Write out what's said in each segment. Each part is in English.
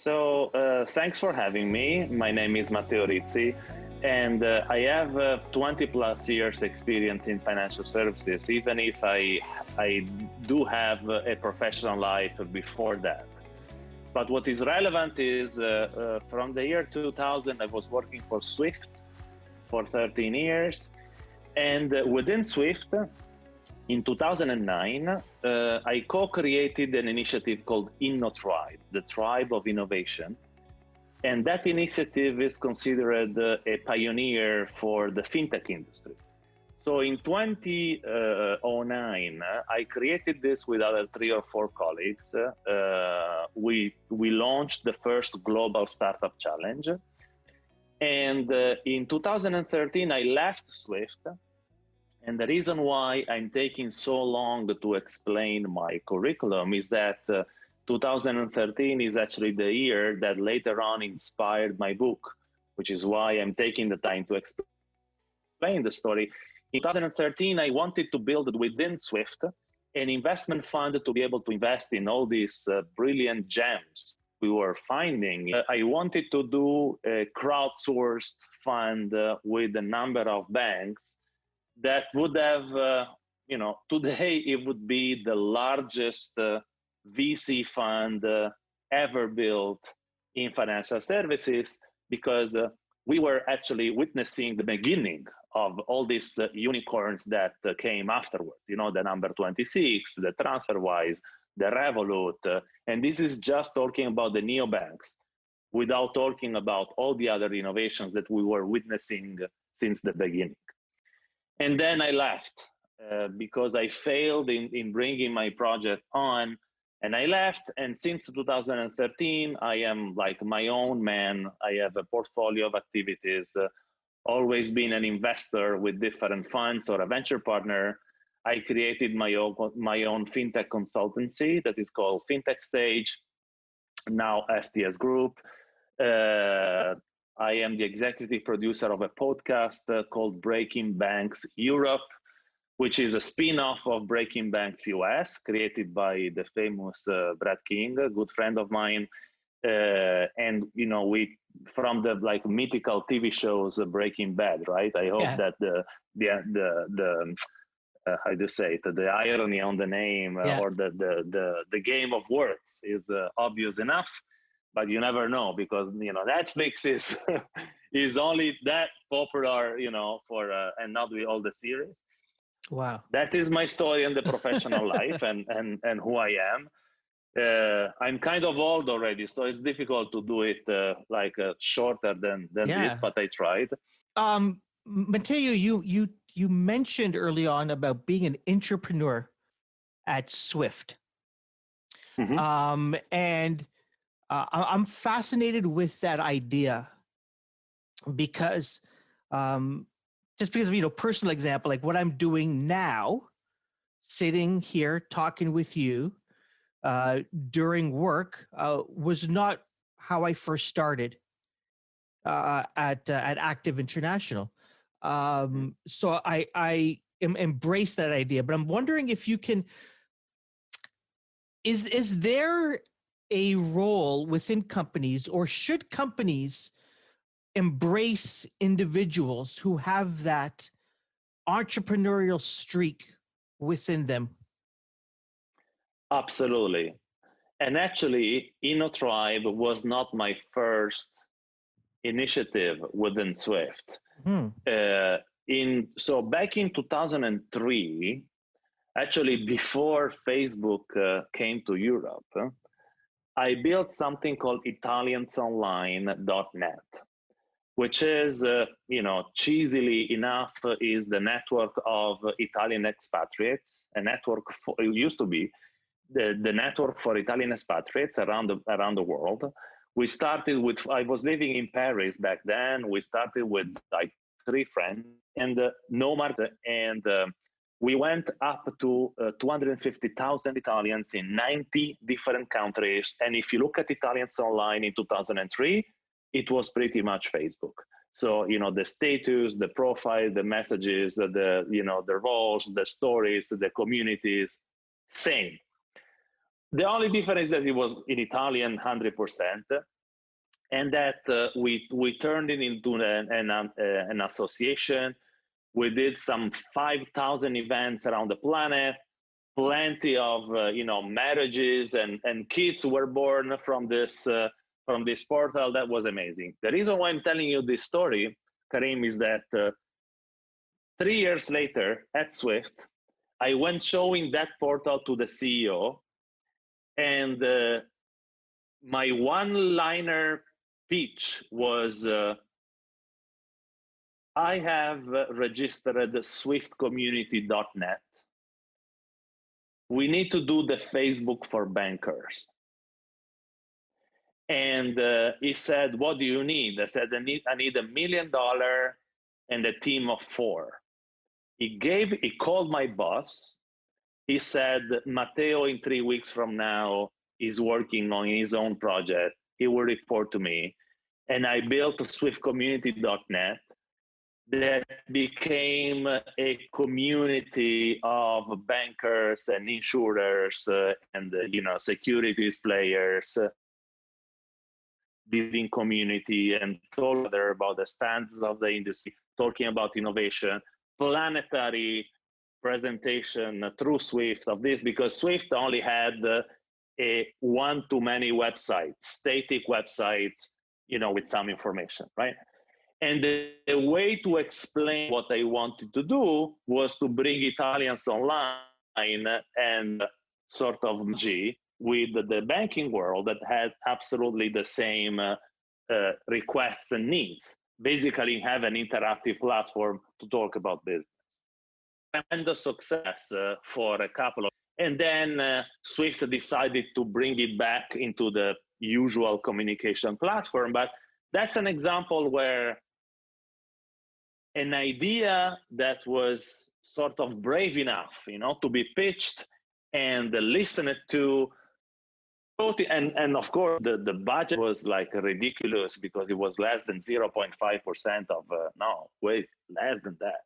Thanks for having me. My name is Matteo Rizzi, and I have 20 plus years experience in financial services, even if I do have a professional life before that. But what is relevant is from the year 2000, I was working for Swift for 13 years. And within Swift, in 2009, I co-created an initiative called Innotribe, the Tribe of Innovation. And that initiative is considered a pioneer for the FinTech industry. So in 2009, I created this with other 3 or 4 colleagues. We launched the first global startup challenge. And in 2013, I left Swift. And the reason why I'm taking so long to explain my curriculum is that 2013 is actually the year that later on inspired my book, which is why I'm taking the time to explain the story. In 2013, I wanted to build within Swift an investment fund to be able to invest in all these brilliant gems we were finding. I wanted to do a crowdsourced fund with a number of banks that would have, today it would be the largest VC fund ever built in financial services, because we were actually witnessing the beginning of all these unicorns that came afterwards, the number 26, the TransferWise, the Revolut, and this is just talking about the neobanks without talking about all the other innovations that we were witnessing since the beginning. And then I left because I failed in bringing my project on, and I left. And since 2013, I am like my own man. I have a portfolio of activities, always been an investor with different funds or a venture partner. I created my own FinTech consultancy that is called FinTech Stage, now FTS Group. I am the executive producer of a podcast called Breaking Banks Europe, which is a spin-off of Breaking Banks US, created by the famous Brad King, a good friend of mine. And we from the mythical TV shows Breaking Bad, right? I hope that the how do you say it? The irony on the name or the game of words is obvious enough. But you never know, because Netflix is only that popular, for and not with all the series. Wow, that is my story in the professional life and who I am. I'm kind of old already, so it's difficult to do it shorter than this. But I tried. Matteo, you mentioned early on about being an entrepreneur at Swift, and I'm fascinated with that idea because, just because of, personal example, like what I'm doing now, sitting here talking with you during work was not how I first started at Active International. So I embrace that idea, but I'm wondering if you can, is there a role within companies, or should companies embrace individuals who have that entrepreneurial streak within them? Absolutely. And actually, Innotribe was not my first initiative within Swift. So back in 2003, actually before Facebook came to Europe, I built something called italiansonline.net, which is, cheesily enough, is the network of Italian expatriates, a network it used to be the network for Italian expatriates around the world. We started with, I was living in Paris back then. We started with 3 friends and Nomad, and we went up to 250,000 Italians in 90 different countries. And if you look at Italians Online in 2003, it was pretty much Facebook. So, the status, the profile, the messages, the roles, the stories, the communities, same. The only difference is that it was in Italian 100%, and that we turned it into an association. We did some 5,000 events around the planet. Plenty of marriages and kids were born from this portal. That was amazing. The reason why I'm telling you this story, Karim, is that 3 years later at Swift, I went showing that portal to the CEO, and my one-liner pitch was, I have registered swiftcommunity.net. We need to do the Facebook for bankers. And he said, what do you need? I said, I need $1 million and a team of 4. He called my boss. He said, Matteo, in 3 weeks from now, is working on his own project. He will report to me. And I built swiftcommunity.net that became a community of bankers and insurers and securities players, building community and told her about the standards of the industry, talking about innovation, planetary presentation through Swift of this, because Swift only had a one-to-many websites, static websites, with some information, right? And the way to explain what I wanted to do was to bring Italians online and sort of merge with the banking world that had absolutely the same requests and needs. Basically, have an interactive platform to talk about business. Tremendous success for a couple of, and then Swift decided to bring it back into the usual communication platform. But that's an example where an idea that was sort of brave enough, to be pitched and listened to, and of course the budget was like ridiculous because it was less than 0.5% of less than that.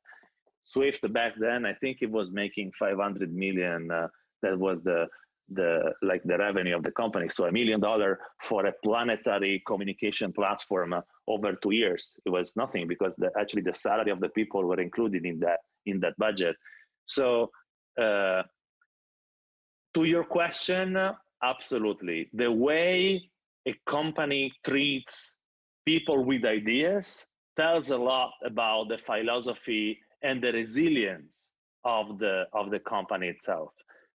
Swift back then, I think it was making 500 million. That was the revenue of the company. So $1 million for a planetary communication platform over 2 years. It was nothing because actually the salary of the people were included in that budget. So to your question, absolutely. The way a company treats people with ideas tells a lot about the philosophy and the resilience of the company itself.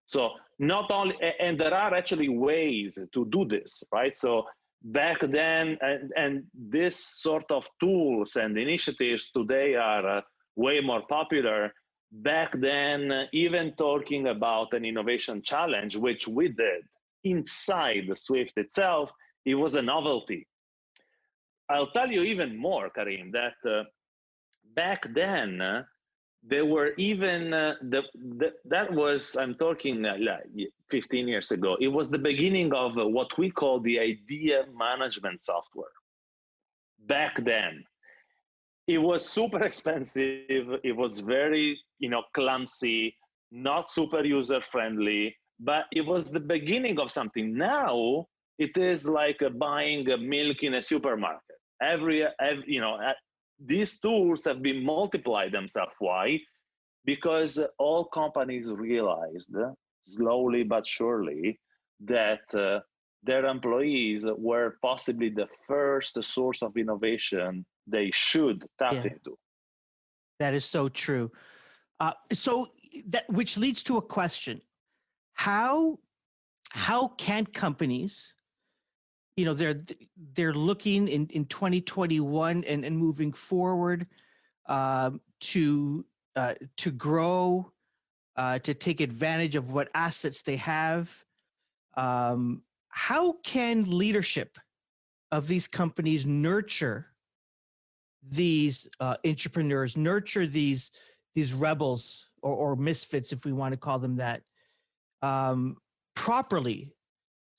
So not only, and there are actually ways to do this, right? So back then, and this sort of tools and initiatives today are way more popular. Back then, even talking about an innovation challenge, which we did inside the Swift itself, it was a novelty. I'll tell you even more, Karim, that back then, there were even, that was, I'm talking like 15 years ago, it was the beginning of what we call the idea management software. Back then, it was super expensive. It was very, clumsy, not super user-friendly, but it was the beginning of something. Now, it is like buying milk in a supermarket. These tools have been multiplied themselves. Why? Because all companies realized, slowly but surely, that their employees were possibly the first source of innovation they should tap into. That is so true. So that, which leads to a question: How can companies, they're looking in 2021 and moving forward to grow, to take advantage of what assets they have. How can leadership of these companies nurture these entrepreneurs, nurture these rebels or misfits, if we want to call them that, properly,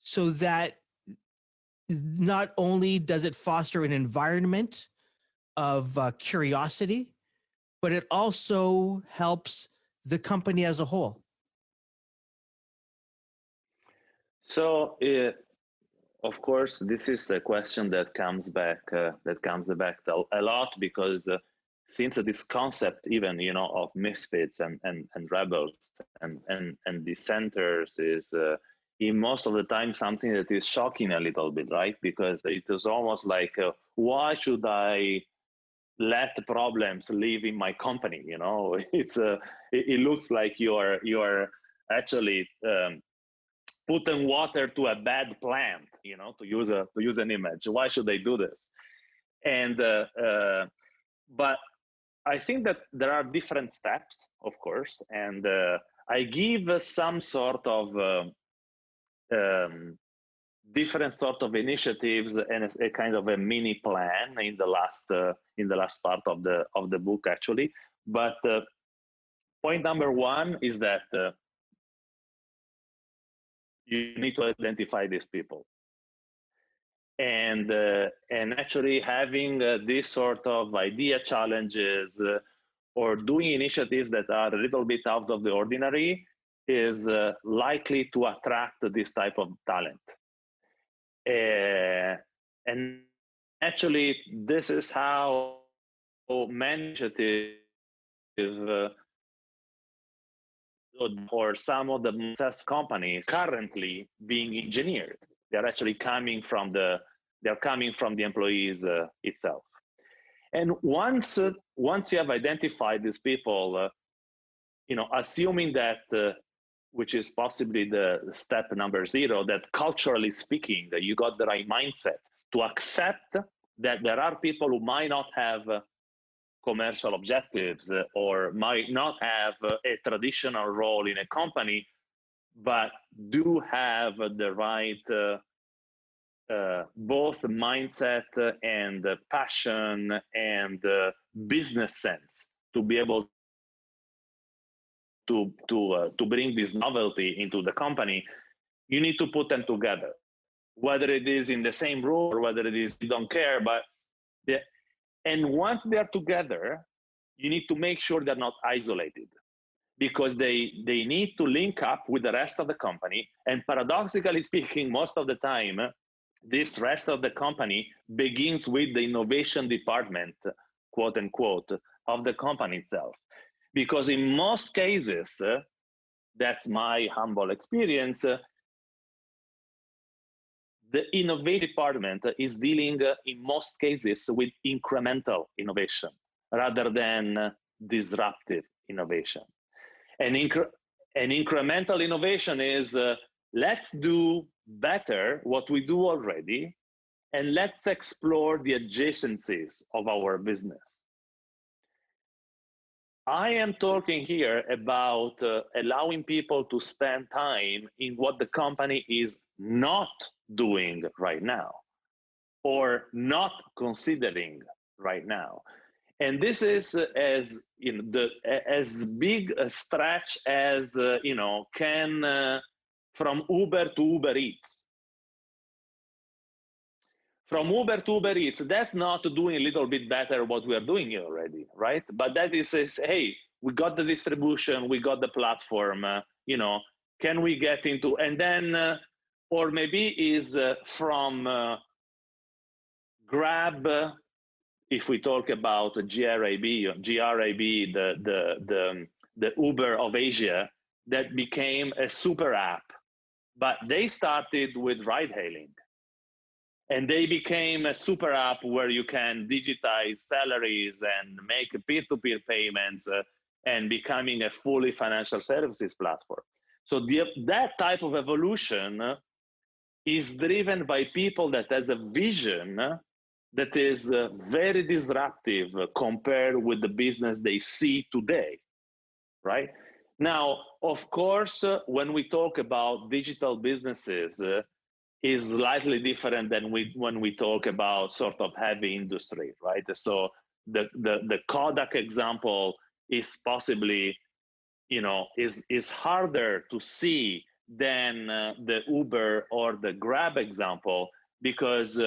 so that not only does it foster an environment of curiosity, but it also helps the company as a whole? So, of course, this is a question that comes back a lot, because since this concept, even of misfits and rebels and dissenters is in most of the time something that is shocking a little bit, right? Because it is almost like, why should I let problems live in my company? It looks like you're actually putting water to a bad plant, to use an image. Why should they do this? And but I think that there are different steps, of course, and I give some sort of different sort of initiatives and a kind of a mini plan in the last part of the book, actually. But point number one is that you need to identify these people, and actually having this sort of idea challenges or doing initiatives that are a little bit out of the ordinary is likely to attract this type of talent. And actually, this is how many initiatives or some of the successful companies currently being engineered. They're actually coming from the employees itself. And once you have identified these people, assuming that, which is possibly the step number 0, that culturally speaking, that you got the right mindset to accept that there are people who might not have commercial objectives or might not have a traditional role in a company, but do have the right both mindset and passion and business sense to be able to bring this novelty into the company. You need to put them together, whether it is in the same room or whether it is you don't care. But and once they're together, you need to make sure they're not isolated, because they need to link up with the rest of the company. And paradoxically speaking, most of the time, this rest of the company begins with the innovation department, quote unquote, of the company itself. Because in most cases, that's my humble experience, the innovation department is dealing in most cases with incremental innovation rather than disruptive innovation. And incremental innovation is let's do better what we do already, and let's explore the adjacencies of our business. I am talking here about allowing people to spend time in what the company is not doing right now or not considering right now. And this is as as big a stretch as can from Uber to Uber Eats. From Uber to Uber Eats, that's not doing a little bit better what we are doing here already, right? But that is, hey, we got the distribution, we got the platform, can we get into, and then, or maybe is from Grab, if we talk about GRAB, the Uber of Asia, that became a super app, but they started with ride hailing. And they became a super app where you can digitize salaries and make peer-to-peer payments and becoming a fully financial services platform. So that type of evolution is driven by people that has a vision that is very disruptive compared with the business they see today, right? Now, of course, when we talk about digital businesses, is slightly different than when we talk about sort of heavy industry, right? So the Kodak example is possibly, is harder to see than the Uber or the Grab example, because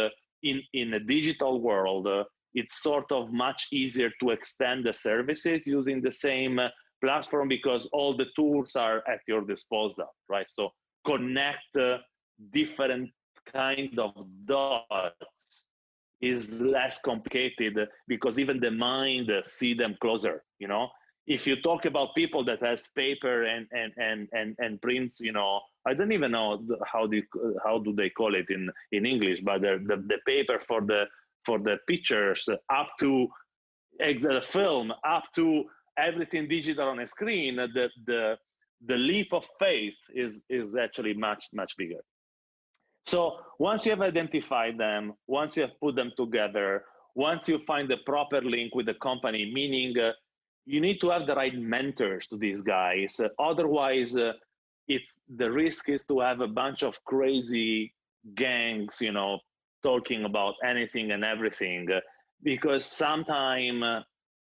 in a digital world, it's sort of much easier to extend the services using the same platform because all the tools are at your disposal, right? So connect different kind of dots is less complicated, because even the mind see them closer. If you talk about people that has paper and prints, I don't even know how do they call it in English, but the paper for the pictures, up to film, up to everything digital on a screen, the leap of faith is actually much bigger. So once you have identified them, once you have put them together, once you find the proper link with the company, meaning you need to have the right mentors to these guys. Otherwise, the risk is to have a bunch of crazy gangs, talking about anything and everything, because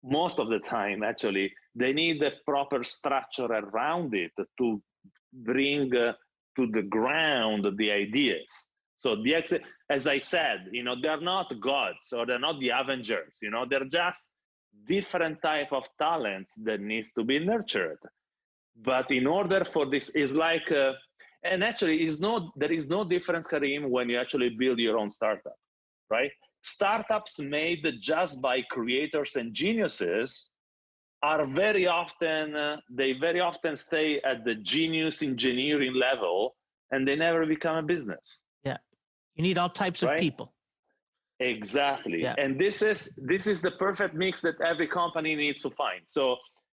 most of the time, actually, they need the proper structure around it to bring to the ground the ideas. So as I said, they're not gods, or they're not the Avengers. They're just different type of talents that needs to be nurtured. But in order for this, is like, and actually there is no difference, Karim, when you actually build your own startup, right? Startups made just by creators and geniuses are very often stay at the genius engineering level, and they never become a business. Yeah, you need all types of people. Exactly. Yeah. And this is the perfect mix that every company needs to find. So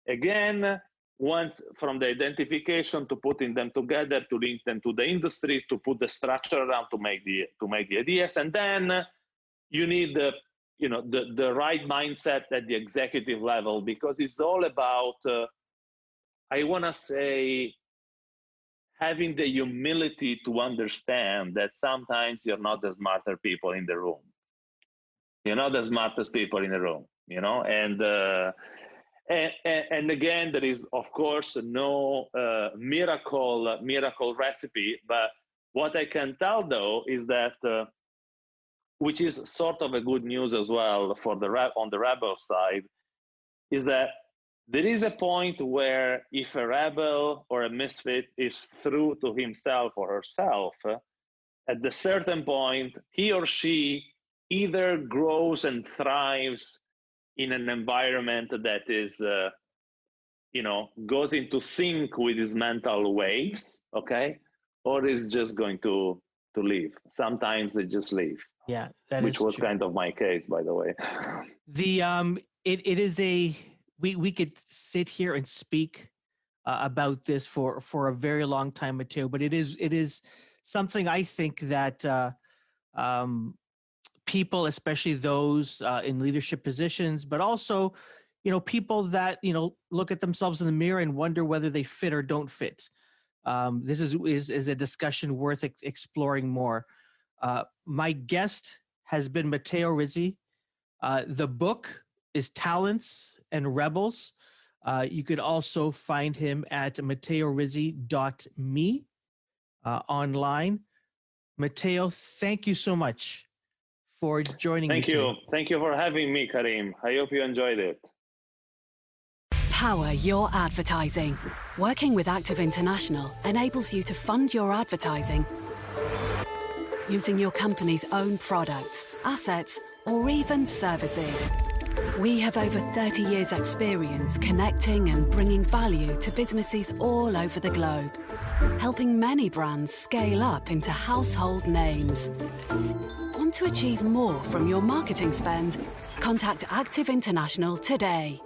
again, once from the identification to putting them together, to link them to the industry, to put the structure around to make the ideas, and then you need the right mindset at the executive level, because it's all about I want to say having the humility to understand that sometimes you're not the smarter people in the room. You're not the smartest people in the room, and again, there is of course no miracle recipe. But what I can tell though is that, which is sort of a good news as well for on the rebel side, is that there is a point where if a rebel or a misfit is true to himself or herself, at a certain point, he or she either grows and thrives in an environment that is, goes into sync with his mental waves, okay? Or is just going to leave. Sometimes they just leave. Yeah, that which is was true. Kind of my case, by the way. It is we could sit here and speak about this for a very long time, Matteo, but it is something I think that people, especially those in leadership positions, but also, people that, look at themselves in the mirror and wonder whether they fit or don't fit. This is a discussion worth exploring more. My guest has been Matteo Rizzi. The book is Talents and Rebels. You could also find him at matteorizzi.me online. Matteo, thank you so much for joining me today. Thank you for having me, Karim. I hope you enjoyed it. Power your advertising. Working with Active International enables you to fund your advertising using your company's own products, assets, or even services. We have over 30 years' experience connecting and bringing value to businesses all over the globe, helping many brands scale up into household names. Want to achieve more from your marketing spend? Contact Active International today.